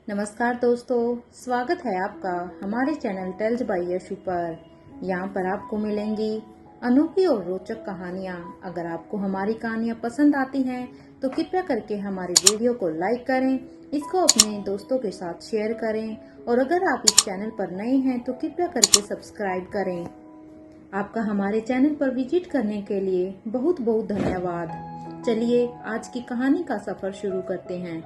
नमस्कार दोस्तों, स्वागत है आपका हमारे चैनल टेल्स बाय यशु पर। यहाँ पर आपको मिलेंगी अनोखी और रोचक कहानियाँ। अगर आपको हमारी कहानियाँ पसंद आती हैं तो कृपया करके हमारी वीडियो को लाइक करें, इसको अपने दोस्तों के साथ शेयर करें और अगर आप इस चैनल पर नए हैं तो कृपया करके सब्सक्राइब करें। आपका हमारे चैनल पर विजिट करने के लिए बहुत बहुत धन्यवाद। चलिए आज की कहानी का सफर शुरू करते हैं।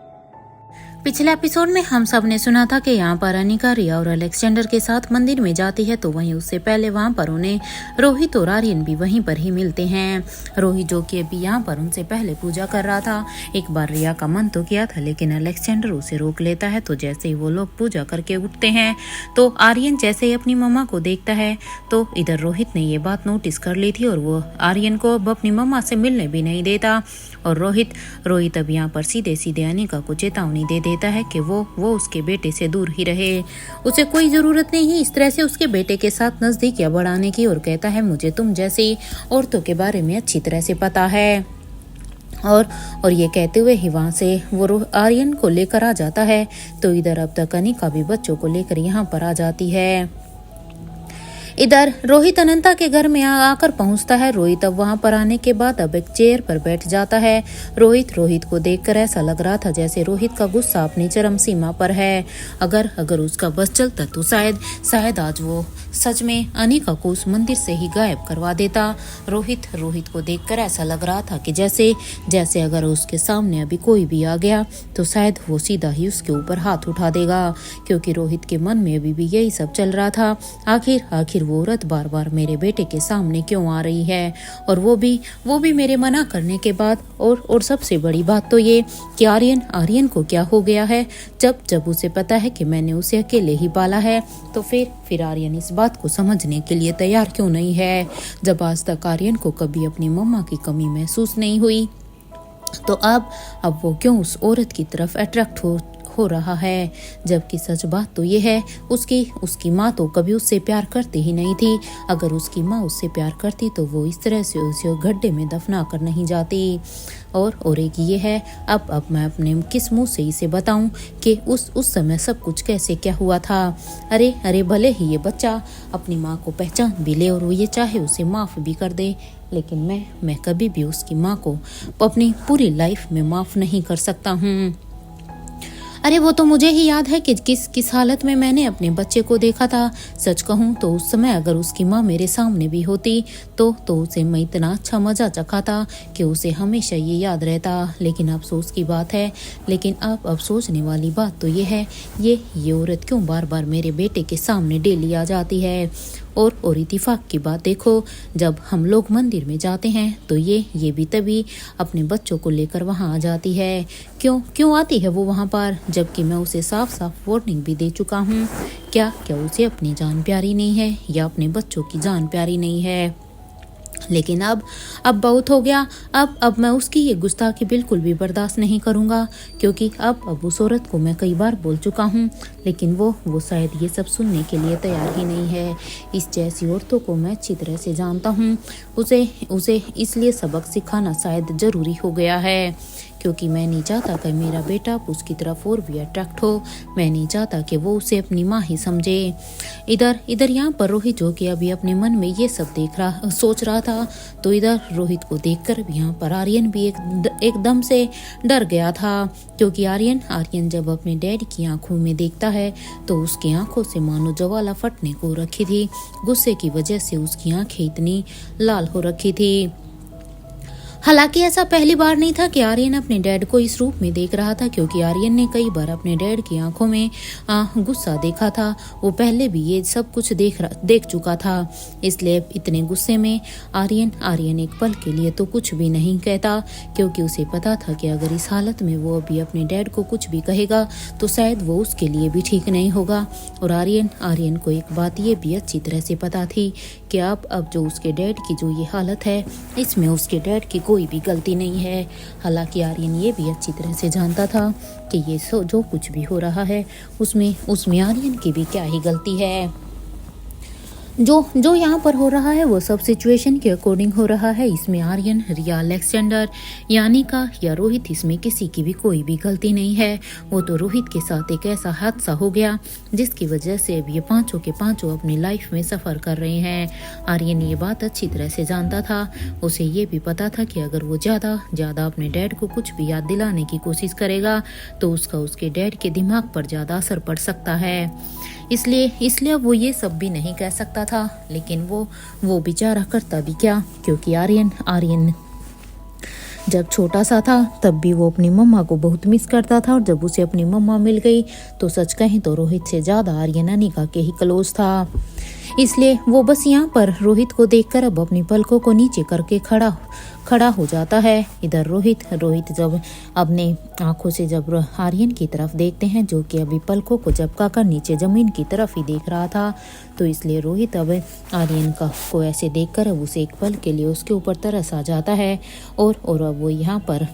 पिछले एपिसोड में हम सब ने सुना था कि यहाँ पर अनिका रिया और अलेक्जेंडर के साथ मंदिर में जाती है, तो वहीं उससे पहले वहाँ पर उन्हें रोहित और आर्यन भी वहीं पर ही मिलते हैं। रोहित जो कि अभी यहाँ पर उनसे पहले पूजा कर रहा था। एक बार रिया का मन तो किया था लेकिन अलेक्जेंडर उसे रोक लेता है। तो जैसे ही वो लोग पूजा करके उठते हैं तो आर्यन जैसे ही अपनी मम्मा को देखता है तो इधर रोहित ने ये बात नोटिस कर ली थी और वो आर्यन को अब अपनी मम्मा से मिलने भी नहीं देता। और रोहित अब यहाँ पर सीधे सीधे अनिका को चेतावनी दे देता है कि वो उसके बेटे से दूर ही रहे। उसे कोई जरूरत नहीं है इस तरह से उसके बेटे के साथ नजदीकियां बढ़ाने की, और कहता है मुझे तुम जैसी औरतों के बारे में अच्छी तरह से पता है। और ये कहते हुए ही वहां से वो आर्यन को लेकर आ जाता है। तो इधर अब तक अनिका भी बच्चों को लेकर यहाँ पर आ जाती है। इधर रोहित अनंता के घर में आकर पहुंचता है। रोहित अब वहां पर आने के बाद अब एक चेयर पर बैठ जाता है। रोहित को देखकर ऐसा लग रहा था जैसे रोहित का गुस्सा अपनी चरम सीमा पर है। अगर उसका बस चलता तो शायद आज वो सच में अनिका को उस मंदिर से ही गायब करवा देता। रोहित को देखकर ऐसा लग रहा था कि जैसे अगर उसके सामने अभी कोई भी आ गया तो शायद वो सीधा ही उसके ऊपर हाथ उठा देगा, क्योंकि रोहित के मन में अभी भी यही सब चल रहा था। आखिर वो औरत बार बार मेरे बेटे के सामने क्यों आ रही है, और वो भी मेरे मना करने के बाद। और सबसे बड़ी बात तो ये कि आर्यन को क्या हो गया है। जब उसे पता है कि मैंने उसे अकेले ही पाला है तो फिर आर्यन इस बात को समझने के लिए तैयार क्यों नहीं है। जब आज तक आर्यन को कभी अपनी मम्मा की कमी महसूस नहीं हुई तो अब वो क्यों उस औरत की तरफ अट्रैक्ट हो रहा है। जबकि सच बात तो ये है उसकी माँ तो कभी उससे प्यार करती ही नहीं थी। अगर उसकी माँ उससे प्यार करती तो वो इस तरह से उसे गड्ढे में दफना कर नहीं जाती। और एक ये है, अब मैं अपने किस मुंह से इसे बताऊं कि उस समय सब कुछ कैसे क्या हुआ था। अरे भले ही ये बच्चा अपनी माँ को पहचान भी ले और वो ये चाहे उसे माफ भी कर दे, लेकिन मैं कभी भी उसकी माँ को अपनी पूरी लाइफ में माफ नहीं कर सकता हूँ। अरे वो तो मुझे ही याद है कि किस हालत में मैंने अपने बच्चे को देखा था। सच कहूँ तो उस समय अगर उसकी माँ मेरे सामने भी होती तो उसे मैं इतना अच्छा मजा चखा था कि उसे हमेशा ये याद रहता। लेकिन अफसोस की बात है, लेकिन अब सोचने वाली बात तो ये है, ये औरत क्यों बार बार मेरे बेटे के सामने डेली आ जाती है। और इत्तेफाक की बात देखो, जब हम लोग मंदिर में जाते हैं तो ये भी तभी अपने बच्चों को लेकर वहां आ जाती है। क्यों आती है वो वहां पर, जबकि मैं उसे साफ वार्निंग भी दे चुका हूँ। क्या उसे अपनी जान प्यारी नहीं है या अपने बच्चों की जान प्यारी नहीं है। लेकिन अब बहुत हो गया। अब मैं उसकी ये गुस्ताखी बिल्कुल भी बर्दाश्त नहीं करूंगा, क्योंकि अब उस औरत को मैं कई बार बोल चुका हूँ, लेकिन वो शायद ये सब सुनने के लिए तैयार ही नहीं है। इस जैसी औरतों को मैं अच्छी तरह से जानता हूँ। उसे इसलिए सबक सिखाना शायद जरूरी हो गया है, क्योंकि मैं नहीं चाहता कि मेरा बेटा उसकी तरफ और भी अट्रैक्ट हो। मैं नहीं चाहता कि वो उसे अपनी माँ ही समझे। इधर यहाँ पर रोहित जो कि अभी अपने मन में ये सब सोच रहा था, तो इधर रोहित को देखकर यहाँ पर आर्यन भी एकदम से डर गया था, क्योंकि आर्यन जब अपने डैड की आंखों में देखता है तो उसकी आंखों से मानो ज्वाला फटने को रखी थी। गुस्से की वजह से उसकी आंखें इतनी लाल हो रखी थी। हालांकि ऐसा पहली बार नहीं था कि आर्यन अपने डैड को इस रूप में देख रहा था, क्योंकि आर्यन ने कई बार अपने डैड की आंखों में गुस्सा देखा था। वो पहले भी ये सब कुछ देख चुका था। इसलिए इतने गुस्से में आर्यन एक पल के लिए तो कुछ भी नहीं कहता, क्योंकि उसे पता था कि अगर इस हालत में वो अभी अपने डैड को कुछ भी कहेगा तो शायद वो उसके लिए भी ठीक नहीं होगा। और आर्यन को एक बात ये भी अच्छी तरह से पता थी कि अब जो उसके डैड की जो ये हालत है, इसमें उसके डैड की कोई भी गलती नहीं है। हालांकि आर्यन ये भी अच्छी तरह से जानता था कि ये जो कुछ भी हो रहा है उसमें आर्यन की भी क्या ही गलती है। जो यहाँ पर हो रहा है वो सब सिचुएशन के अकॉर्डिंग हो रहा है। इसमें आर्यन, रिया, अलेक्जेंडर, यानिका या रोहित, इसमें किसी की भी कोई भी गलती नहीं है। वो तो रोहित के साथ एक ऐसा हादसा हो गया जिसकी वजह से अब ये पांचों के पांचों अपनी लाइफ में सफ़र कर रहे हैं। आर्यन ये बात अच्छी तरह से जानता था। उसे ये भी पता था कि अगर वो ज़्यादा अपने डैड को कुछ भी याद दिलाने की कोशिश करेगा तो उसका उसके डैड के दिमाग पर ज़्यादा असर पड़ सकता है। इसलिए वो ये सब भी नहीं कह सकता था। लेकिन वो बेचारा करता भी क्या, क्योंकि आर्यन जब छोटा सा था तब भी वो अपनी मम्मा को बहुत मिस करता था, और जब उसे अपनी मम्मा मिल गई तो सच कहें तो रोहित से ज़्यादा आर्यन अनिका के ही क्लोज था। इसलिए वो बस यहाँ पर रोहित को देखकर अब अपनी पलकों को नीचे करके खड़ा हो जाता है। इधर रोहित जब अपने आंखों से जब आर्यन की तरफ देखते हैं, जो कि अभी पलकों को झपका कर नीचे जमीन की तरफ ही देख रहा था, तो इसलिए रोहित अब आर्यन को ऐसे देखकर अब उसे एक पल के लिए उसके ऊपर तरस आ जाता है। और अब वो यहाँ पर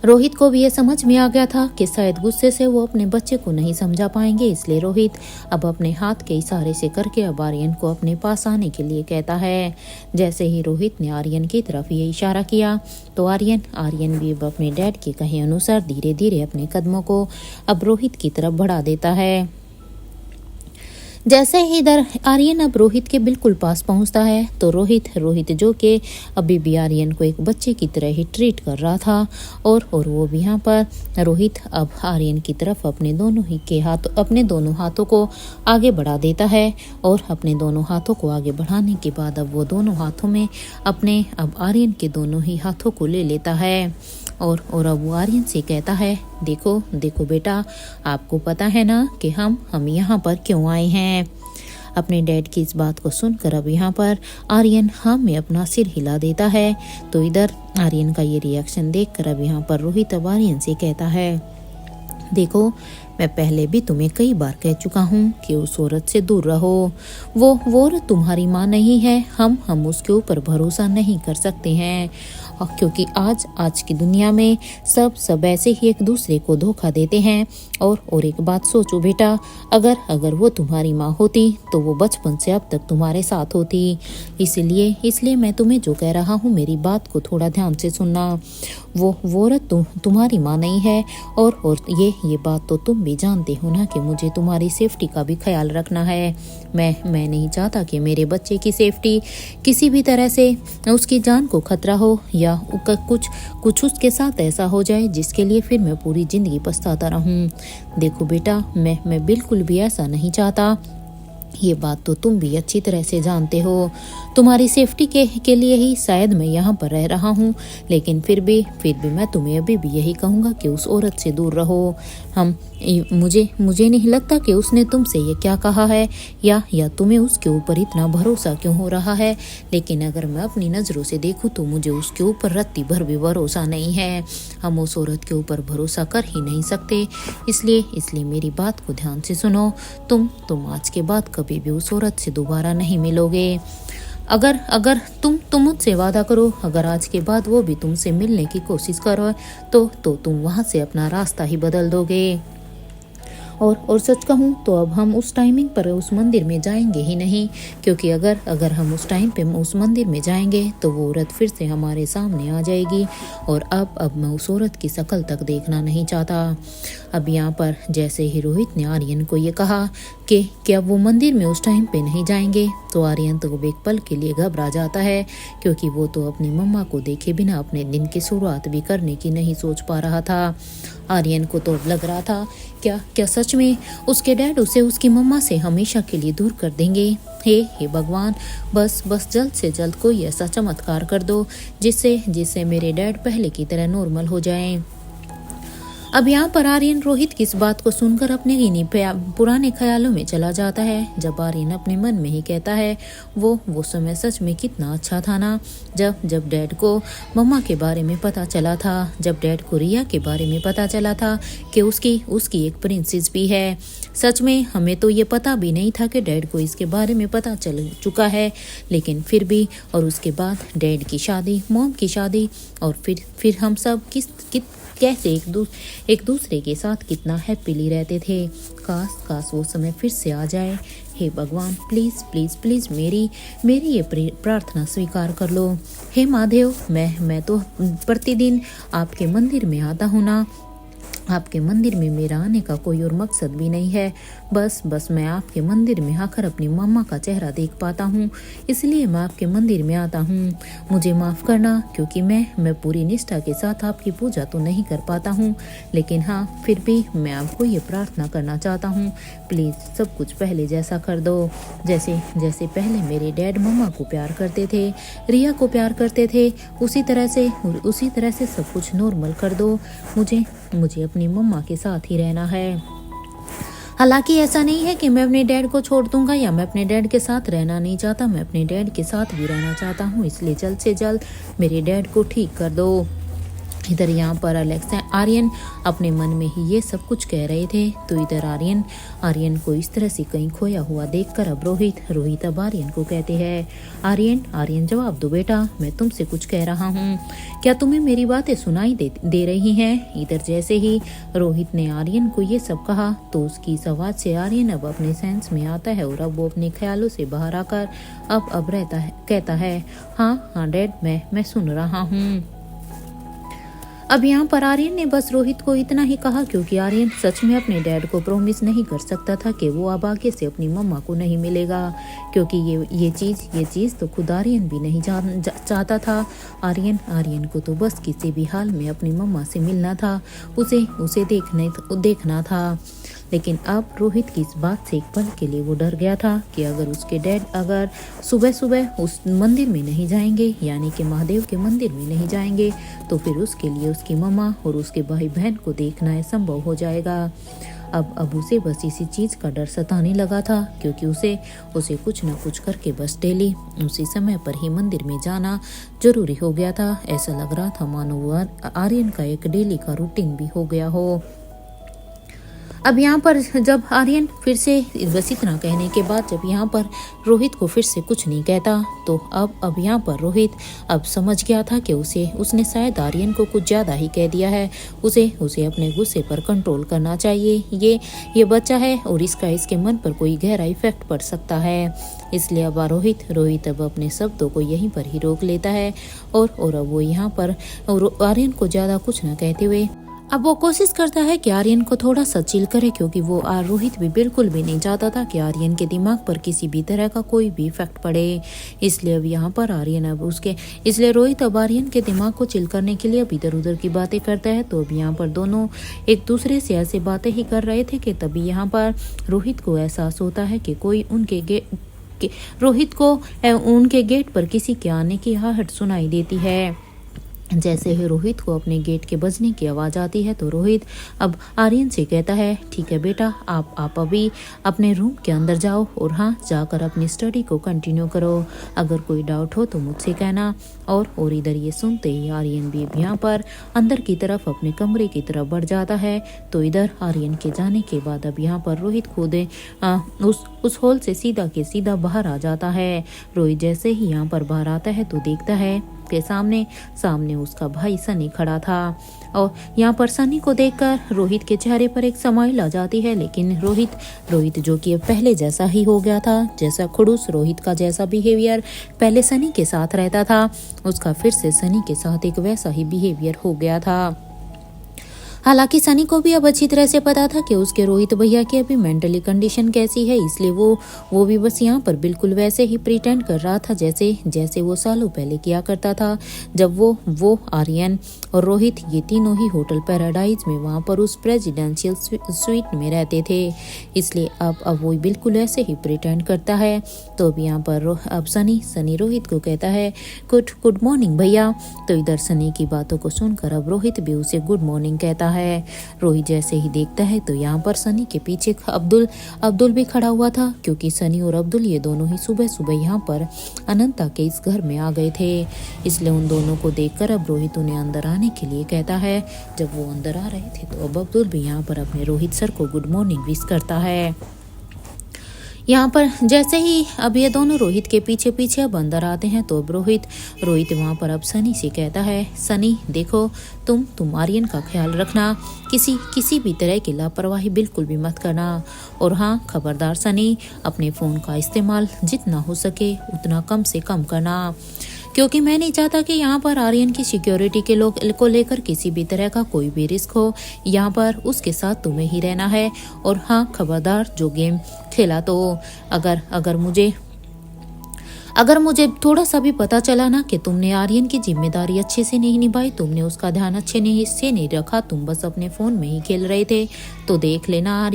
रोहित को भी ये समझ में आ गया था कि शायद गुस्से से वो अपने बच्चे को नहीं समझा पाएंगे। इसलिए रोहित अब अपने हाथ के इशारे से करके अब आर्यन को अपने पास आने के लिए कहता है। जैसे ही रोहित ने आर्यन की तरफ ये इशारा किया तो आर्यन भी अब अपने डैड के कहे अनुसार धीरे धीरे अपने कदमों को अब रोहित की तरफ बढ़ा देता है। जैसे ही इधर आर्यन अब रोहित के बिल्कुल पास पहुंचता है तो रोहित जो कि अभी भी आर्यन को एक बच्चे की तरह ही ट्रीट कर रहा था, और वो भी यहाँ पर रोहित अब आर्यन की तरफ अपने दोनों हाथों को आगे बढ़ा देता है। और अपने दोनों हाथों को आगे बढ़ाने के बाद अब वो दोनों हाथों में अब आर्यन के दोनों ही हाथों को ले लेता है। और अब वो आर्यन से कहता है, देखो बेटा, आपको पता है ना कि हम यहाँ पर क्यों आए हैं। अपने डैड की इस बात को सुनकर अब यहाँ पर आर्यन हाँ में अपना सिर हिला देता है। तो इधर आर्यन का ये रिएक्शन देखकर अब यहाँ पर रोहित अब आर्यन से कहता है, देखो, मैं पहले भी तुम्हें कई बार कह चुका हूँ कि उस औरत से दूर रहो। वो औरत तुम्हारी माँ नहीं है। हम उसके ऊपर भरोसा नहीं कर सकते हैं, और क्योंकि आज की दुनिया में सब ऐसे ही एक दूसरे को धोखा देते हैं। और एक बात सोचो बेटा, अगर वो तुम्हारी माँ होती तो वो बचपन से अब तक तुम्हारे साथ होती। इसलिए मैं तुम्हें जो कह रहा हूँ, मेरी बात को थोड़ा ध्यान से सुनना। वो औरत तुम्हारी माँ नहीं है। और ये बात तो तुम भी जानते हो ना कि मुझे तुम्हारी सेफ्टी का भी ख्याल रखना है। मैं नहीं चाहता कि मेरे बच्चे की सेफ्टी किसी भी तरह से उसकी जान को खतरा हो, या कुछ उसके साथ ऐसा हो जाए जिसके लिए फिर मैं पूरी जिंदगी पछताता रहूं। देखो बेटा, मैं बिल्कुल भी ऐसा नहीं चाहता। ये बात तो तुम भी अच्छी तरह से जानते हो। तुम्हारी सेफ्टी के लिए ही शायद मैं यहाँ पर रह रहा हूँ, लेकिन फिर भी मैं तुम्हें अभी भी यही कहूँगा कि उस औरत से दूर रहो। मुझे नहीं लगता कि उसने तुमसे ये क्या कहा है, या तुम्हें उसके ऊपर इतना भरोसा क्यों हो रहा है। लेकिन अगर मैं अपनी नज़रों से देखूँ तो मुझे उसके ऊपर रत्ती भर भी भरोसा नहीं है। हम उस औरत के ऊपर भरोसा कर ही नहीं सकते। इसलिए मेरी बात को ध्यान से सुनो। तुम आज के बाद कभी भी उस औरत से दोबारा नहीं मिलोगे। अगर तुम मुझसे वादा करो, अगर आज के बाद वो भी तुमसे मिलने की कोशिश करो तो तुम वहाँ से अपना रास्ता ही बदल दोगे। और सच कहूँ तो अब हम उस टाइमिंग पर उस मंदिर में जाएंगे ही नहीं, क्योंकि अगर हम उस टाइम पे उस मंदिर में जाएंगे तो वो औरत फिर से हमारे सामने आ जाएगी, और अब मैं उस औरत की शक्ल तक देखना नहीं चाहता। अब यहाँ पर जैसे ही रोहित ने आर्यन को ये कहा कि अब वो मंदिर में उस टाइम पे नहीं जाएंगे, तो आर्यन तो एक पल के लिए घबरा जाता है, क्योंकि वो तो अपनी मम्मा को देखे बिना अपने दिन की शुरुआत भी करने की नहीं सोच पा रहा था। आर्यन को तो लग रहा था क्या सच में उसके डैड उसे उसकी मम्मा से हमेशा के लिए दूर कर देंगे। हे भगवान, बस जल्द से जल्द कोई ऐसा चमत्कार कर दो जिससे मेरे डैड पहले की तरह नॉर्मल हो जाएं। अब यहाँ पर आर्यन रोहित की इस बात को सुनकर अपने इन्हीं पुराने ख्यालों में चला जाता है। जब आर्यन अपने मन में ही कहता है, वो समय सच में कितना अच्छा था ना, जब डैड को मम्मा के बारे में पता चला था, जब डैड को रिया के बारे में पता चला था कि उसकी एक प्रिंसेस भी है। सच में हमें तो ये पता भी नहीं था कि डैड को इसके बारे में पता चल चुका है, लेकिन फिर भी, और उसके बाद डैड की शादी, मॉम की शादी, और फिर हम सब कैसे एक दूसरे के साथ कितना हैप्पीली रहते थे। काश वो समय फिर से आ जाए हे भगवान, प्लीज़ प्लीज़ प्लीज़ मेरी ये प्रार्थना स्वीकार कर लो। हे महादेव, मैं तो प्रतिदिन आपके मंदिर में आता हूँ ना, आपके मंदिर में मेरा आने का कोई और मकसद भी नहीं है। बस मैं आपके मंदिर में आकर अपनी मम्मा का चेहरा देख पाता हूँ, इसलिए मैं आपके मंदिर में आता हूँ। मुझे माफ़ करना, क्योंकि मैं पूरी निष्ठा के साथ आपकी पूजा तो नहीं कर पाता हूँ, लेकिन हाँ, फिर भी मैं आपको ये प्रार्थना करना चाहता हूँ, प्लीज़ सब कुछ पहले जैसा कर दो। जैसे पहले मेरे डैड मम्मा को प्यार करते थे, रिया को प्यार करते थे, उसी तरह से सब कुछ नॉर्मल कर दो। मुझे अपनी मम्मा के साथ ही रहना है। हालांकि ऐसा नहीं है कि मैं अपने डैड को छोड़ दूंगा या मैं अपने डैड के साथ रहना नहीं चाहता, मैं अपने डैड के साथ भी रहना चाहता हूँ, इसलिए जल्द से जल्द मेरे डैड को ठीक कर दो। इधर यहाँ पर आर्यन अपने मन में ही ये सब कुछ कह रहे थे, तो इधर आर्यन को इस तरह से कहीं खोया हुआ देखकर अब रोहित अब आर्यन को कहते हैं, आर्यन जवाब दो बेटा, मैं तुमसे कुछ कह रहा हूँ, क्या तुम्हें मेरी बातें सुनाई दे रही हैं? इधर जैसे ही रोहित ने आर्यन को ये सब कहा, तो उसकी इस आवाज से आर्यन अब अपने सेंस में आता है और अब वो अपने ख्यालों से बाहर आकर अब कहता है, हाँ डैड, मैं सुन रहा हूँ। अब यहाँ पर आर्यन ने बस रोहित को इतना ही कहा, क्योंकि आर्यन सच में अपने डैड को प्रॉमिस नहीं कर सकता था कि वो अब आगे से अपनी मम्मा को नहीं मिलेगा, क्योंकि ये चीज़ तो खुद आर्यन भी नहीं चाहता था। आर्यन को तो बस किसी भी हाल में अपनी मम्मा से मिलना था, उसे देखना था। लेकिन अब रोहित की इस बात से एक पल के लिए वो डर गया था कि अगर उसके डैड अगर सुबह उस मंदिर में नहीं जाएंगे, यानी कि महादेव के मंदिर में नहीं जाएंगे, तो फिर उसके लिए उसकी मम्मा और उसके भाई बहन को देखना असंभव हो जाएगा। अब उसे बस इसी चीज़ का डर सताने लगा था, क्योंकि उसे कुछ न कुछ करके बस डेली उसी समय पर ही मंदिर में जाना जरूरी हो गया था। ऐसा लग रहा था मानो वो आर्यन का एक डेली का रूटीन भी हो गया हो। अब यहाँ पर जब आर्यन फिर से बस इतना कहने के बाद जब यहाँ पर रोहित को फिर से कुछ नहीं कहता, तो अब यहाँ पर रोहित अब समझ गया था कि उसने शायद आर्यन को कुछ ज़्यादा ही कह दिया है। उसे अपने गुस्से पर कंट्रोल करना चाहिए। ये बच्चा है और इसके मन पर कोई गहरा इफेक्ट पड़ सकता है। इसलिए अब रोहित अब अपने शब्दों को यहीं पर ही रोक लेता है और अब वो यहाँ पर आर्यन को ज़्यादा कुछ न कहते हुए अब वो कोशिश करता है कि आर्यन को थोड़ा सा चिल करे, क्योंकि वो रोहित भी बिल्कुल भी नहीं चाहता था कि आर्यन के दिमाग पर किसी भी तरह का कोई भी इफेक्ट पड़े। इसलिए अब यहाँ पर इसलिए रोहित अब आर्यन के दिमाग को चिल करने के लिए अब इधर उधर की बातें करता है। तो अब यहाँ पर दोनों एक दूसरे से ऐसे बातें ही कर रहे थे कि तभी यहाँ पर रोहित को एहसास होता है कि कोई रोहित को उनके गेट पर किसी के आने की आहट सुनाई देती है। जैसे ही रोहित को अपने गेट के बजने की आवाज़ आती है, तो रोहित अब आर्यन से कहता है, ठीक है बेटा, आप अभी अपने रूम के अंदर जाओ और हाँ, जाकर अपनी स्टडी को कंटिन्यू करो। अगर कोई डाउट हो तो मुझसे कहना। और इधर ये सुनते ही आर्यन भी यहाँ पर अंदर की तरफ अपने कमरे की तरफ बढ़ जाता है। तो इधर आर्यन के जाने के बाद अब यहाँ पर रोहित खुद उस हॉल से सीधा बाहर आ जाता है। रोहित जैसे ही यहाँ पर बाहर आता है तो देखता है के सामने उसका भाई सनी खड़ा था। और यहाँ पर सनी को देखकर रोहित के चेहरे पर एक स्माइल आ जाती है, लेकिन रोहित जो कि पहले जैसा ही हो गया था, जैसा खड़ूस रोहित का जैसा बिहेवियर पहले सनी के साथ रहता था, उसका फिर से सनी के साथ एक वैसा ही बिहेवियर हो गया था। हालांकि सनी को भी अब अच्छी तरह से पता था कि उसके रोहित भैया की अभी मेंटली कंडीशन कैसी है, इसलिए वो भी बस यहाँ पर बिल्कुल वैसे ही प्रिटेंड कर रहा था जैसे वो सालों पहले किया करता था, जब वो आर्यन और रोहित ये तीनों ही होटल पैराडाइज में वहाँ पर उस प्रेसिडेंशियल स्वीट में रहते थे। इसलिए अब वो बिल्कुल ऐसे ही प्रिटेंड करता है। तो अब यहाँ पर अब सनी रोहित को कहता है, गुड मॉर्निंग भैया। तो इधर सनी की बातों को सुनकर अब रोहित भी उसे गुड मॉर्निंग कहता है। रोहित जैसे ही देखता है तो यहाँ पर सनी के पीछे अब्दुल भी खड़ा हुआ था, क्योंकि सनी और अब्दुल ये दोनों ही सुबह यहाँ पर अनंता के इस घर में आ गए थे। इसलिए उन दोनों को देखकर अब रोहित उन्हें अंदर आने के लिए कहता है। जब वो अंदर आ रहे थे तो अब अब्दुल भी यहाँ पर अपने रोहित सर को गुड मॉर्निंग विश करता है। यहाँ पर जैसे ही अब ये दोनों रोहित के पीछे पीछे अब अंदर आते हैं तो अब रोहित वहाँ पर अब सनी से कहता है, सनी देखो, तुम आर्यन का ख्याल रखना, किसी भी तरह की लापरवाही बिल्कुल भी मत करना। और हाँ, खबरदार सनी, अपने फ़ोन का इस्तेमाल जितना हो सके उतना कम से कम करना, क्योंकि मैं नहीं चाहता कि यहाँ पर आर्यन की सिक्योरिटी के लोग को लेकर किसी भी तरह का कोई भी रिस्क हो। यहाँ पर उसके साथ तुम्हें ही रहना है। और हाँ, खबरदार, जो गेम खेला तो अगर मुझे थोड़ा सा भी पता चला ना कि तुमने आर्यन की जिम्मेदारी अच्छे से नहीं निभाई, तुमने उसका ध्यान अच्छे से नहीं रखा, तुम बस अपने फ़ोन में ही खेल रहे थे, तो देख लेना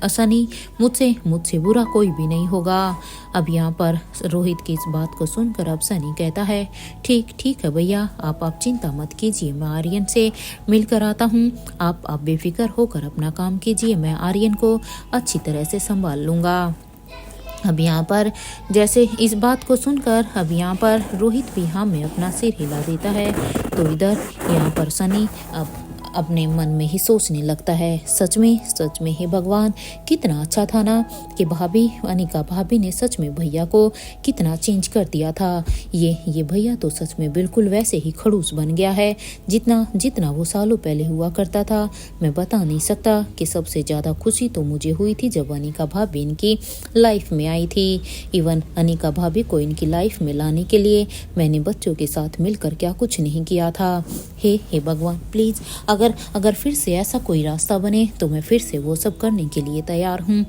सनी, मुझसे बुरा कोई भी नहीं होगा। अब यहाँ पर रोहित की इस बात को सुनकर अब सनी कहता है, ठीक है भैया, आप चिंता मत कीजिए, मैं आर्यन से मिलकर आता हूँ, आप बेफिक्र होकर अपना काम कीजिए, मैं आर्यन को अच्छी तरह से संभाल लूँगा। अब यहाँ पर जैसे इस बात को सुनकर अब यहाँ पर रोहित भी हाँ में अपना सिर हिला देता है, तो इधर यहाँ पर सनी अब अपने मन में ही सोचने लगता है, सच में हे भगवान, कितना अच्छा था ना कि अनिका भाभी ने सच में भैया को कितना चेंज कर दिया था। ये भैया तो सच में बिल्कुल वैसे ही खड़ूस बन गया है जितना वो सालों पहले हुआ करता था। मैं बता नहीं सकता कि सबसे ज़्यादा खुशी तो मुझे हुई थी जब अनिका भाभी इनकी लाइफ में आई थी। इवन अनिका भाभी को इनकी लाइफ में लाने के लिए मैंने बच्चों के साथ मिलकर क्या कुछ नहीं किया था। हे भगवान, प्लीज़ अगर फिर से ऐसा कोई रास्ता बने तो मैं फिर से वो सब करने के लिए तैयार हूँ।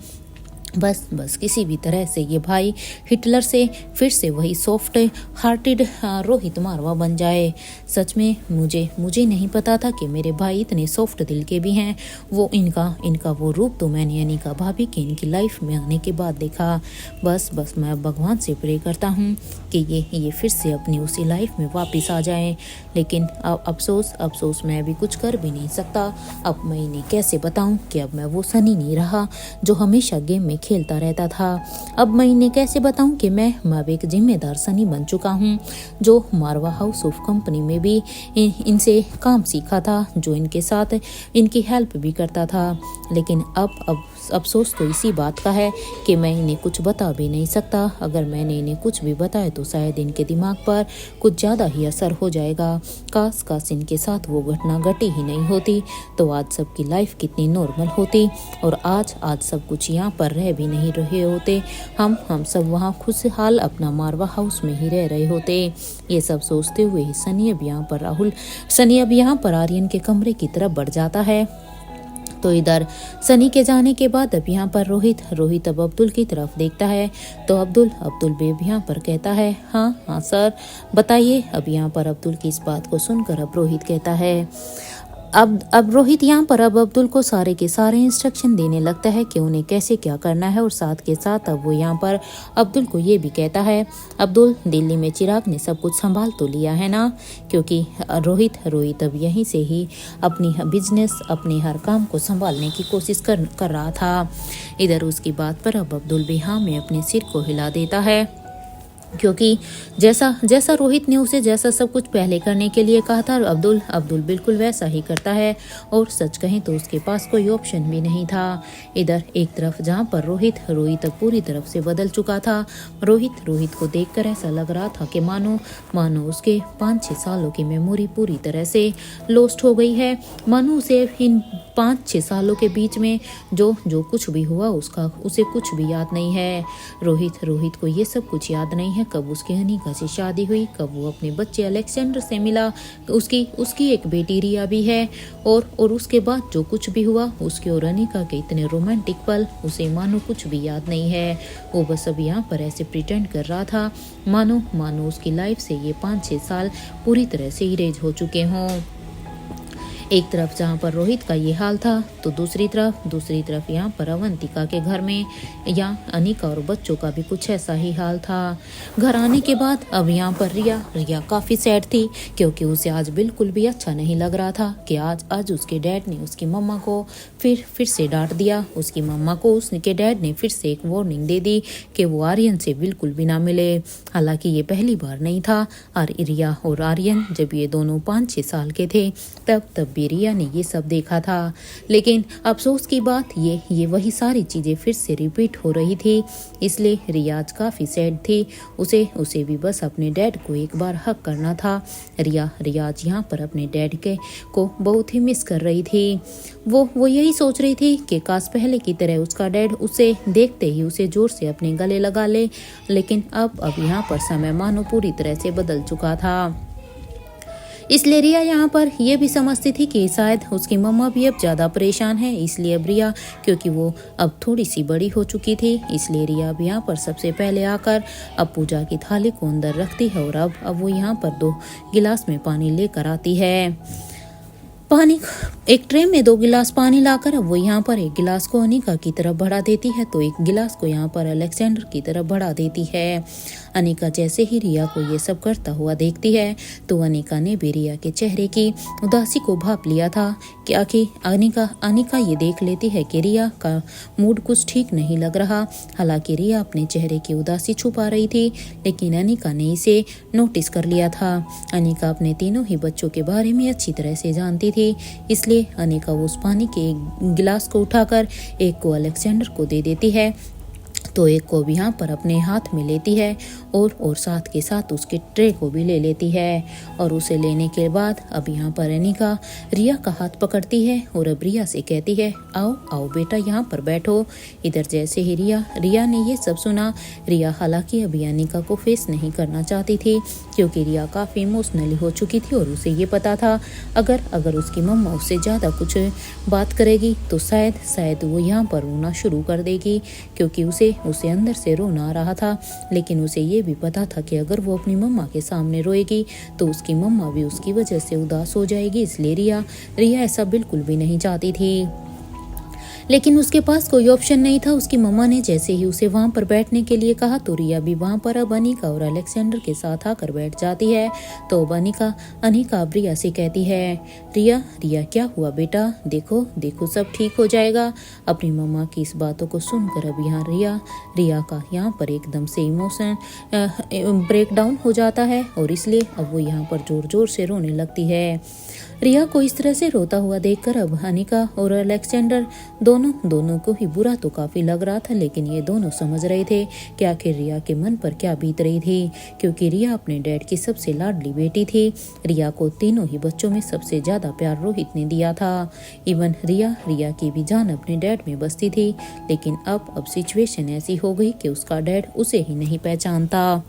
बस किसी भी तरह से ये भाई हिटलर से फिर से वही सॉफ्ट हार्टेड रोहित मारवा बन जाए। सच में मुझे नहीं पता था कि मेरे भाई इतने सॉफ्ट दिल के भी हैं। वो इनका वो रूप तो मैंने अनिका भाभी के इनकी लाइफ में आने के बाद देखा। बस मैं भगवान से प्रे करता हूँ कि ये फिर से अपनी उसी लाइफ में वापस आ जाएं। लेकिन अब अफसोस मैं अभी कुछ कर भी नहीं सकता। अब मैं इन्हें कैसे बताऊँ कि अब मैं वो सनी नहीं रहा जो हमेशा गेम में खेलता रहता था। अब मैं इन्हें कैसे बताऊं कि मैं अब एक जिम्मेदार सनी बन चुका हूं, जो मारवा हाउस ऑफ कंपनी में भी इनसे काम सीखा था, जो इनके साथ इनकी हेल्प भी करता था। लेकिन अब अफसोस तो इसी बात का है कि मैं इन्हें कुछ बता भी नहीं सकता। अगर मैंने इन्हें कुछ भी बताया तो शायद इनके दिमाग पर कुछ ज़्यादा ही असर हो जाएगा। काश इनके साथ वो घटना घटी ही नहीं होती तो आज सबकी लाइफ कितनी नॉर्मल होती, और आज सब कुछ यहाँ पर रह भी नहीं रहे होते। हम सब वहाँ खुशहाल अपना मारवा हाउस में ही रह रहे होते। ये सब सोचते हुए ही सनी अब यहाँ पर आर्यन के कमरे की तरफ बढ़ जाता है। तो इधर सनी के जाने के बाद अब यहाँ पर रोहित अब अब्दुल की तरफ देखता है, तो अब्दुल बेब यहाँ पर कहता है, हाँ सर बताइए। अब यहाँ पर अब्दुल की इस बात को सुनकर अब रोहित कहता है, अब रोहित यहाँ पर अब अब्दुल को सारे के सारे इंस्ट्रक्शन देने लगता है कि उन्हें कैसे क्या करना है। और साथ के साथ अब वो यहाँ पर अब्दुल को ये भी कहता है, अब्दुल, दिल्ली में चिराग ने सब कुछ संभाल तो लिया है ना, क्योंकि रोहित अब यहीं से ही अपनी बिजनेस, अपने हर काम को संभालने की कोशिश कर रहा था। इधर उसकी बात पर अब अब्दुल भी हाँ में अपने सिर को हिला देता है, क्योंकि जैसा रोहित ने उसे जैसा सब कुछ पहले करने के लिए कहा था, अब्दुल बिल्कुल वैसा ही करता है। और सच कहें तो उसके पास कोई ऑप्शन भी नहीं था। इधर एक तरफ जहाँ पर रोहित अब पूरी तरफ से बदल चुका था। रोहित को देखकर ऐसा लग रहा था कि मानो उसके 5-6 सालों की मेमोरी पूरी तरह से लॉस्ट हो गई है। मानो उसे इन 5-6 सालों के बीच में जो कुछ भी हुआ उसे कुछ भी याद नहीं है। रोहित को ये सब कुछ याद नहीं है, कब उसकी अनिका से शादी हुई, कब वो अपने बच्चे अलेक्जेंडर से मिला, उसकी एक बेटी रिया भी है, और उसके बाद जो कुछ भी हुआ उसके और अनिका के इतने रोमांटिक पल उसे मानो कुछ भी याद नहीं है। वो बस अब यहाँ पर ऐसे प्रिटेंड कर रहा था मानो उसकी लाइफ से ये 5-6 साल पूरी तरह से इरेज हो चुके हों। एक तरफ जहाँ पर रोहित का ये हाल था तो दूसरी तरफ यहाँ पर अवंतिका के घर में या अनिका और बच्चों का भी कुछ ऐसा ही हाल था। घर आने के बाद अब यहाँ पर रिया काफ़ी सैड थी, क्योंकि उसे आज बिल्कुल भी अच्छा नहीं लग रहा था कि आज उसके डैड ने उसकी मम्मा को फिर से डांट दिया। उसकी मम्मा को उसके डैड ने फिर से एक वार्निंग दे दी कि वो आर्यन से बिल्कुल भी ना मिले। हालांकि ये पहली बार नहीं था। रिया और आर्यन जब ये दोनों 5-6 साल के थे तब भी रिया ने ये सब देखा था। लेकिन अफसोस की बात ये वही सारी चीज़ें फिर से रिपीट हो रही थी। इसलिए रिया आज काफ़ी सैड थी। उसे भी बस अपने डैड को एक बार हक करना था। रिया आज यहाँ पर अपने डैड को बहुत ही मिस कर रही थी। वो यही सोच रही थी कि काश पहले की तरह उसका डैड उसे देखते ही उसे जोर से अपने गले लगा ले। लेकिन अब यहाँ पर समय मानो पूरी तरह से बदल चुका था। इसलिए रिया यहाँ पर यह भी समझती थी कि शायद उसकी मम्मा भी अब ज़्यादा परेशान है। इसलिए अब रिया, क्योंकि वो अब थोड़ी सी बड़ी हो चुकी थी, इसलिए रिया अब यहाँ पर सबसे पहले आकर अब पूजा की थाली को अंदर रखती है और अब वो यहाँ पर 2 गिलास में पानी लेकर आती है। पानी एक ट्रे में 2 गिलास पानी लाकर अब वो यहाँ पर एक गिलास को अनिका की तरफ बढ़ा देती है, तो एक गिलास को यहाँ पर अलेक्जेंडर की तरफ बढ़ा देती है। अनिका जैसे ही रिया को ये सब करता हुआ देखती है तो अनिका ने भी रिया के चेहरे की उदासी को भांप लिया था कि आखिर अनिका ये देख लेती है कि रिया का मूड कुछ ठीक नहीं लग रहा। हालांकि रिया अपने चेहरे की उदासी छुपा रही थी, लेकिन अनिका ने इसे नोटिस कर लिया था। अनिका अपने तीनों ही बच्चों के बारे में अच्छी तरह से जानती थी, इसलिए अनिका उस पानी के एक गिलास को उठाकर एक को अलेक्जेंडर को दे देती है, तो एक को भी यहाँ पर अपने हाथ में लेती है और साथ के साथ उसके ट्रे को भी ले लेती है। और उसे लेने के बाद अब यहाँ पर अनिका रिया का हाथ पकड़ती है और अब रिया से कहती है, आओ आओ बेटा यहाँ पर बैठो। इधर जैसे ही रिया ने ये सब सुना, रिया हालांकि अभी अनिका को फेस नहीं करना चाहती थी, क्योंकि रिया काफ़ी इमोशनली हो चुकी थी और उसे ये पता था अगर उसकी मम्मा उससे ज़्यादा कुछ बात करेगी तो शायद वो यहाँ पर रोना शुरू कर देगी, क्योंकि उसे अंदर से रोना आ रहा था। लेकिन उसे ये भी पता था कि अगर वो अपनी मम्मा के सामने रोएगी तो उसकी मम्मा भी उसकी वजह से उदास हो जाएगी। इसलिए रिया ऐसा बिल्कुल भी नहीं चाहती थी, लेकिन उसके पास कोई ऑप्शन नहीं था। उसकी मम्मा ने जैसे ही उसे वहां पर बैठने के लिए कहा तो रिया भी वहां पर अब अनिका और अलेक्जेंडर के साथ आकर बैठ जाती है। तो अब अनिका अब रिया से कहती है, रिया क्या हुआ बेटा, देखो सब ठीक हो जाएगा। अपनी मम्मा की इस बातों को सुनकर अब यहाँ रिया का यहाँ पर एकदम से इमोशन ब्रेक डाउन हो जाता है और इसलिए अब वो यहाँ पर जोर जोर से रोने लगती है। रिया को इस तरह से रोता हुआ देखकर अब अनिका और अलेक्जेंडर दोनों को ही बुरा तो काफी लग रहा था, लेकिन ये दोनों समझ रहे थे कि आखिर रिया के मन पर क्या बीत रही थी, क्योंकि रिया अपने डैड की सबसे लाडली बेटी थी। रिया को तीनों ही बच्चों में सबसे ज्यादा प्यार रोहित ने दिया था। इवन रिया की भी जान अपने डैड में बसती थी, लेकिन अब सिचुएशन ऐसी हो गई कि उसका डैड उसे ही नहीं पहचानता।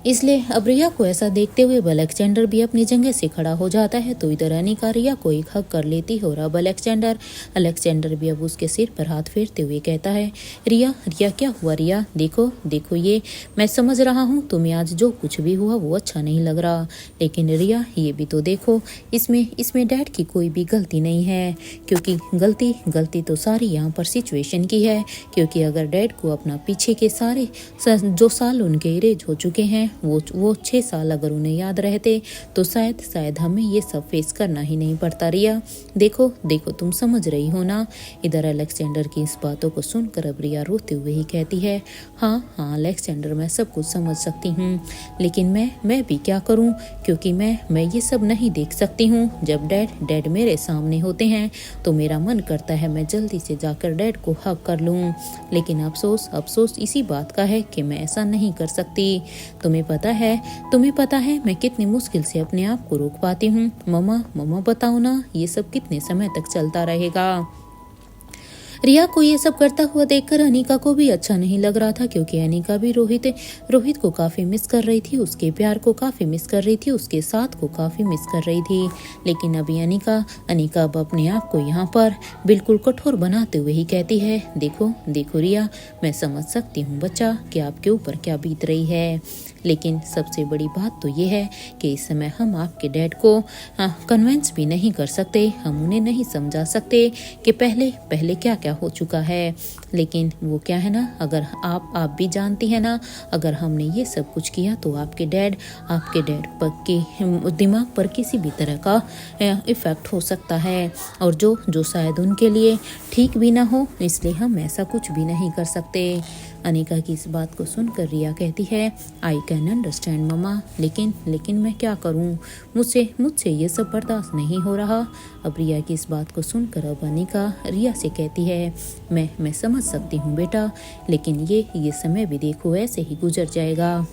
इसलिए अब रिया को ऐसा देखते हुए अलेक्जेंडर भी अपनी जगह से खड़ा हो जाता है। तो इधर अनिका रिया को एक हक कर लेती है और अब अलेक्जेंडर भी अब उसके सिर पर हाथ फेरते हुए कहता है, रिया क्या हुआ रिया, देखो ये मैं समझ रहा हूँ तुम्हें आज जो कुछ भी हुआ वो अच्छा नहीं लग रहा, लेकिन रिया ये भी तो देखो, इसमें डैड की कोई भी गलती नहीं है, क्योंकि गलती तो सारी यहाँ पर सिचुएशन की है। क्योंकि अगर डैड को अपना पीछे के सारे जो साल उनके इरेज हो चुके हैं वो 6 साल अगर उन्हें याद रहते तो शायद हमें ये सब फेस करना ही नहीं पड़ता। रिया देखो तुम समझ रही हो ना। इधर अलेक्जेंडर की इस बातों को सुनकर अब रिया रोते हुए ही कहती है, हाँ अलेक्जेंडर मैं सब कुछ समझ सकती हूँ, लेकिन मैं भी क्या करूँ, क्योंकि मैं ये सब नहीं देख सकती हूँ। जब डैड मेरे सामने होते हैं तो मेरा मन करता है मैं जल्दी से जाकर डैड को हक कर लूँ, लेकिन अफसोस इसी बात का है कि मैं ऐसा नहीं कर सकती। तुम्हें पता है मैं कितनी मुश्किल से अपने आप को रोक पाती हूँ। मम्मा बताओ ना ये सब कितने समय तक चलता रहेगा। रिया को ये सब करता हुआ देखकर अनिका को भी अच्छा नहीं लग रहा था, क्योंकि अनिका भी रोहित को काफी मिस कर रही थी, उसके प्यार को काफी मिस कर रही थी, उसके साथ को काफी मिस कर रही थी। लेकिन अभी अनिका अब अपने आप को यहाँ पर बिल्कुल कठोर बनाते हुए ही कहती है, देखो रिया मैं समझ सकती हूँ बच्चा कि आपके ऊपर क्या बीत रही है, लेकिन सबसे बड़ी बात तो ये है कि इस समय हम आपके डैड को कन्विंस भी नहीं कर सकते, हम उन्हें नहीं समझा सकते कि पहले क्या हो चुका है। लेकिन वो क्या है ना, अगर आप भी जानती है ना, अगर हमने ये सब कुछ किया तो आपके डैड पर के दिमाग पर किसी भी तरह का इफेक्ट हो सकता है, और जो शायद उनके लिए ठीक भी ना हो, इसलिए हम ऐसा कुछ भी नहीं कर सकते। अनिका की इस बात को सुनकर रिया कहती है, आई कैन अंडरस्टैंड मम्मा, लेकिन मैं क्या करूं, मुझसे ये सब बर्दाश्त नहीं हो रहा। अब रिया की इस बात को सुनकर अब अनिका रिया से कहती है, मैं समझ सकती हूँ बेटा, लेकिन ये समय भी देखो ऐसे ही गुजर जाएगा।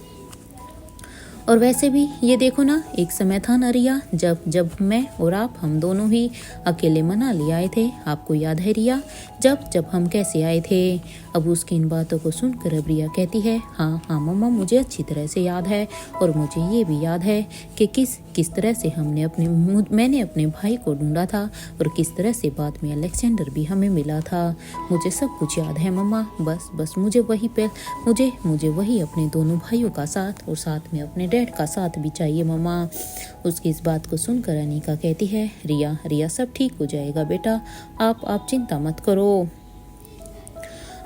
और वैसे भी ये देखो ना, एक समय था ना रिया, जब मैं और आप हम दोनों ही अकेले मनाली आए थे। आपको याद है रिया, जब हम कैसे आए थे। अब उसकी इन बातों को सुनकर अब रिया कहती है, हाँ मम्मा, मुझे अच्छी तरह से याद है, और मुझे ये भी याद है कि किस तरह से मैंने अपने भाई को ढूंढा था, और किस तरह से बाद में अलेक्जेंडर भी हमें मिला था। मुझे सब कुछ याद है मम्मा, बस मुझे वही अपने दोनों भाइयों का साथ, और साथ में अपने डैड का साथ भी चाहिए मम्मा। उसकी इस बात को सुनकर अनिका कहती है, रिया सब ठीक हो जाएगा बेटा, आप चिंता मत करो।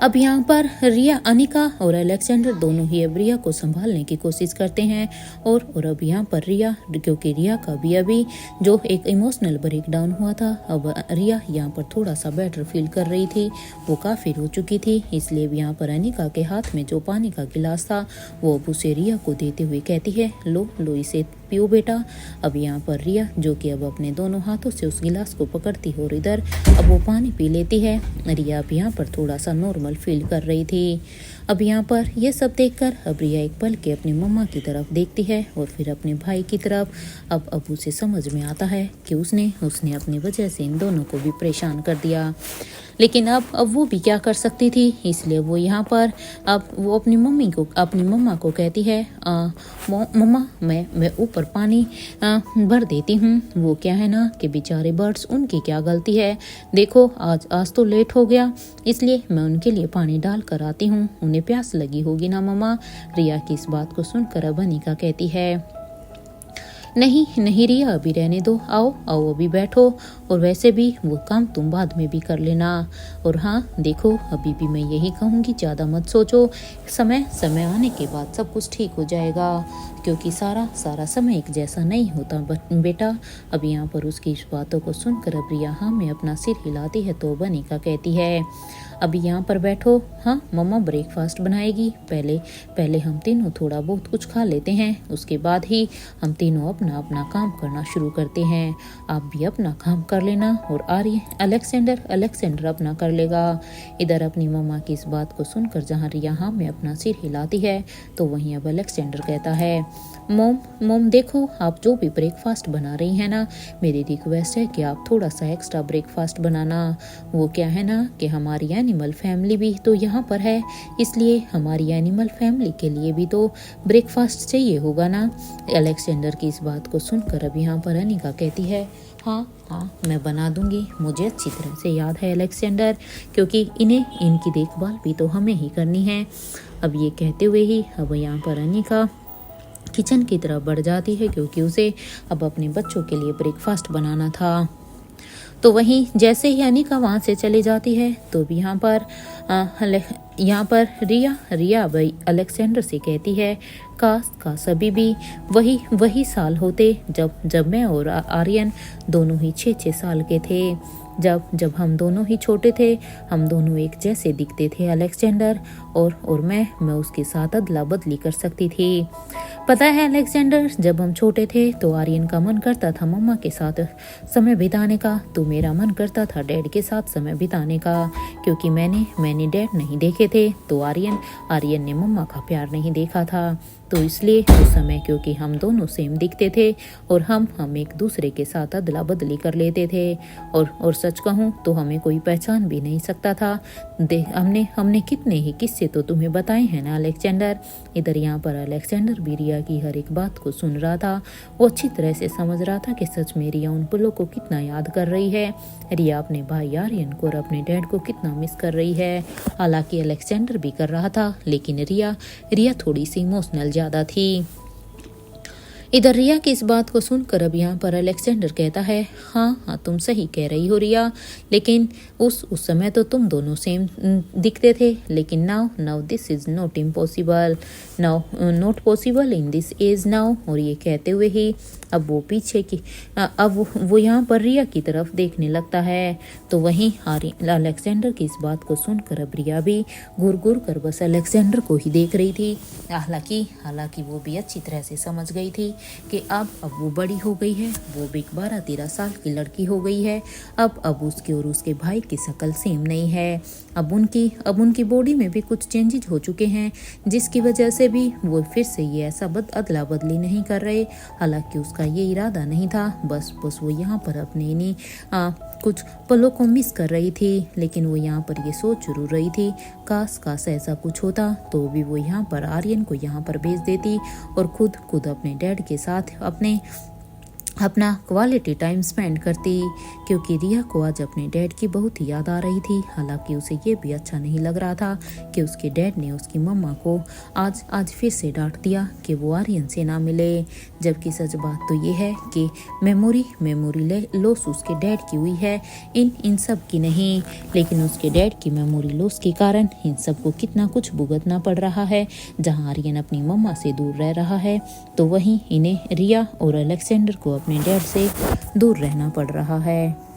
अब यहाँ पर रिया, अनिका और अलेक्जेंडर दोनों ही अब रिया को संभालने की कोशिश करते हैं। और अब यहाँ पर रिया, क्योंकि रिया का भी अभी जो एक इमोशनल ब्रेकडाउन हुआ था, अब रिया यहाँ पर थोड़ा सा बेटर फील कर रही थी। वो काफ़ी रो चुकी थी, इसलिए यहाँ पर अनिका के हाथ में जो पानी का गिलास था वो अब उसे रिया को देते हुए कहती है, लो इसे पियो बेटा। अब यहाँ पर रिया, जो कि अब अपने दोनों हाथों से उस गिलास को पकड़ती हो और इधर अब वो पानी पी लेती है। रिया अब यहाँ पर थोड़ा सा नॉर्मल फील कर रही थी। अब यहाँ पर ये सब देखकर अब रिया एक पल के अपनी मम्मा की तरफ देखती है और फिर अपने भाई की तरफ। अब उसे समझ में आता है कि उसने अपनी वजह से इन दोनों को भी परेशान कर दिया, लेकिन अब वो भी क्या कर सकती थी। इसलिए वो यहाँ पर अब वो अपनी मम्मा को कहती है, मम्मा मैं ऊपर पानी भर देती हूँ। वो क्या है ना कि बेचारे बर्ड्स, उनकी क्या गलती है, देखो आज तो लेट हो गया, इसलिए मैं उनके लिए पानी डाल कर आती हूँ, उन्हें प्यास लगी होगी ना मम्मा। रिया की इस बात को सुनकर अब अनिका कहती है, नहीं रिया, अभी रहने दो, आओ अभी बैठो, और वैसे भी वो काम तुम बाद में भी कर लेना। और हाँ देखो, अभी भी मैं यही कहूँगी, ज़्यादा मत सोचो, समय आने के बाद सब कुछ ठीक हो जाएगा, क्योंकि सारा समय एक जैसा नहीं होता बेटा। अब यहाँ पर उसकी इस बातों को सुनकर अब रिया हाँ में अपना सिर हिलाती है तो अनिका कहती है, अभी यहाँ पर बैठो, हाँ मम्मा ब्रेकफास्ट बनाएगी, पहले हम तीनों थोड़ा बहुत कुछ खा लेते हैं, उसके बाद ही हम तीनों अपना काम करना शुरू करते हैं। आप भी अपना काम कर लेना, और अलेक्जेंडर अपना कर लेगा। इधर अपनी मम्मा की इस बात को सुनकर जहाँ रिया हाँ में अपना सिर हिलाती है, तो वहीं अब अलेक्जेंडर कहता है, मोम देखो, आप जो भी ब्रेकफास्ट बना रही हैं ना, मेरी रिक्वेस्ट है कि आप थोड़ा सा एक्स्ट्रा ब्रेकफास्ट बनाना। वो क्या है ना कि हमारी एनिमल फैमिली भी तो यहाँ पर है, इसलिए हमारी एनिमल फैमिली के लिए भी तो ब्रेकफास्ट चाहिए होगा ना। अलेक्जेंडर की इस बात को सुनकर अब यहाँ पर अनिका कहती है, हाँ मैं बना दूंगी, मुझे अच्छी तरह से याद है अलेक्जेंडर, क्योंकि इनकी देखभाल भी तो हमें ही करनी है। अब ये कहते हुए ही अब यहाँ पर अनिका किचन की तरफ बढ़ जाती है, क्योंकि उसे अब अपने बच्चों के लिए ब्रेकफास्ट बनाना था। तो वहीं जैसे ही अनिका वहाँ से चली जाती है, तो भी यहाँ पर रिया भाई अलेक्जेंडर से कहती है, काश अभी भी वही साल होते जब मैं और आर्यन दोनों ही 6 साल के थे, जब हम दोनों ही छोटे थे, हम दोनों एक जैसे दिखते थे अलेक्जेंडर, और मैं उसके साथ अदला बदली कर सकती थी। पता है अलेक्जेंडर, जब हम छोटे थे तो आर्यन का मन करता था मम्मा के साथ समय बिताने का, तो मेरा मन करता था डैड के साथ समय बिताने का, क्योंकि मैंने डैड नहीं देखे थे, तो आर्यन ने मम्मा का प्यार नहीं देखा था। तो इसलिए उस समय क्योंकि हम दोनों सेम दिखते थे, और हम एक दूसरे के साथ अदला बदली कर लेते थे, और सच कहूँ तो हमें कोई पहचान भी नहीं सकता था। हमने कितने ही किस्से तो तुम्हें बताए हैं ना अलेक्जेंडर। इधर यहाँ पर अलेक्जेंडर भी रिया की हर एक बात को सुन रहा था। वो अच्छी तरह से समझ रहा था कि सच में रिया उन पलों को कितना याद कर रही है, रिया अपने भाई आर्यन को और अपने डैड को कितना मिस कर रही है। हालांकि अलेक्जेंडर भी कर रहा था, लेकिन रिया थोड़ी सी इमोशनल ज़्यादा थी। इधर रिया की इस बात को सुनकर अब यहाँ पर अलेक्जेंडर कहता है, हाँ तुम सही कह रही हो रिया, लेकिन उस समय तो तुम दोनों सेम दिखते थे, लेकिन now this is not possible in this age now. और ये कहते हुए ही अब वो यहाँ पर रिया की तरफ देखने लगता है। तो वहीं अलेक्जेंडर की इस बात को सुनकर अब रिया भी घूर घूर कर बस अलेक्जेंडर को ही देख रही थी। हालांकि वो भी अच्छी तरह से समझ गई थी कि अब वो बड़ी हो गई है, वो भी 12-13 साल की लड़की हो गई है। अब उसके और उसके भाई की शक्ल सेम नहीं है। अब उनकी बॉडी में भी कुछ चेंजेस हो चुके हैं, जिसकी वजह से भी वो फिर से ये ऐसा अदला बदली नहीं कर रहे। हालांकि उसका ये इरादा नहीं था, बस वो यहाँ पर अपने इन्हीं कुछ पलों को मिस कर रही थी। लेकिन वो यहाँ पर ये सोच जरूर रही थी, काश ऐसा कुछ होता तो भी वो यहाँ पर आर्यन को यहाँ पर भेज देती और खुद अपने डैड के साथ अपना क्वालिटी टाइम स्पेंड करती, क्योंकि रिया को आज अपने डैड की बहुत ही याद आ रही थी। हालांकि उसे ये भी अच्छा नहीं लग रहा था कि उसके डैड ने उसकी मम्मा को आज फिर से डांट दिया कि वो आर्यन से ना मिले। जबकि सच बात तो ये है कि मेमोरी लॉस उसके डैड की हुई है, इन सब की नहीं। लेकिन उसके डैड की मेमोरी लॉस के कारण इन सबको कितना कुछ भुगतना पड़ रहा है। जहाँ आर्यन अपनी मम्मा से दूर रह रहा है, तो वहीं इन्हें रिया और अलेक्जेंडर को अपने डैड से दूर रहना पड़ रहा है।